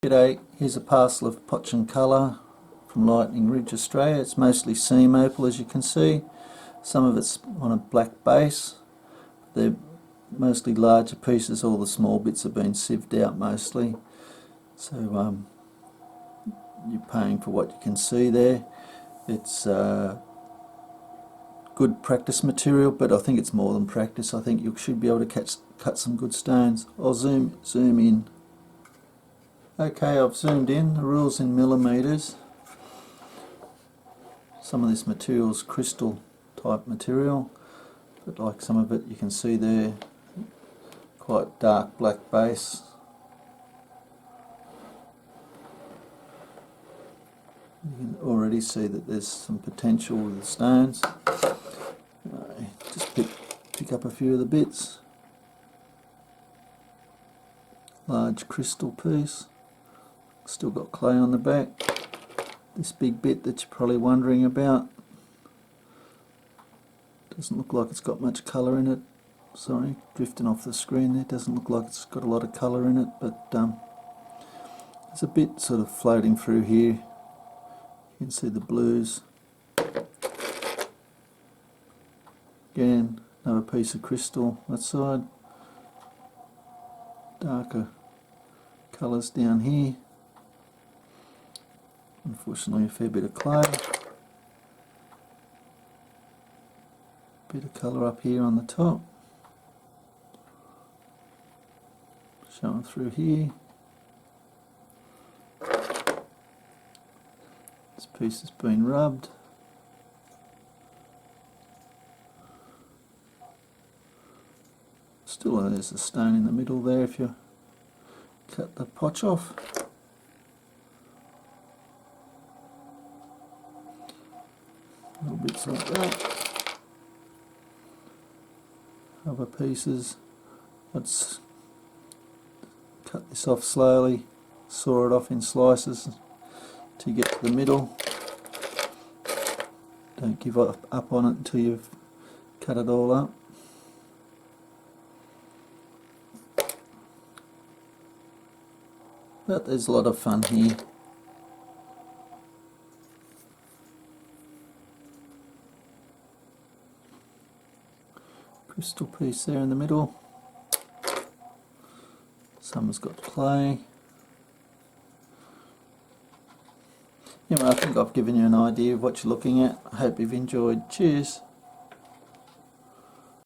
G'day, here's a parcel of Potch & Colour from Lightning Ridge, Australia. It's mostly seam opal, as you can see. Some of it's on a black base. They're mostly larger pieces. All the small bits have been sieved out mostly. So you're paying for what you can see there. It's good practice material, but I think it's more than practice. I think you should be able to cut some good stones. I'll zoom in. Okay, I've zoomed in. The rule's in millimetres. Some of this material is crystal type material, but like some of it you can see there, quite dark black base. You can already see that there's some potential with the stones. Just pick up a few of the bits. Large crystal piece. Still got clay on the back. This big bit that you're probably wondering about doesn't look like it's got much colour in it. Sorry, drifting off the screen there. Doesn't look like it's got a lot of colour in it, but there's a bit sort of floating through here. You can see the blues. Again, another piece of crystal that side. Darker colours down here. Unfortunately, a fair bit of clay. Bit of colour up here on the top. Showing through here. This piece has been rubbed. Still, there's a stone in the middle there if you cut the potch off. Little bits like that. Other pieces. Let's cut this off slowly, saw it off in slices to get to the middle. Don't give up on it until you've cut it all up. But there's a lot of fun here. Crystal piece there in the middle. Some has got clay. Anyway, I think I've given you an idea of what you're looking at. I hope you've enjoyed. Cheers.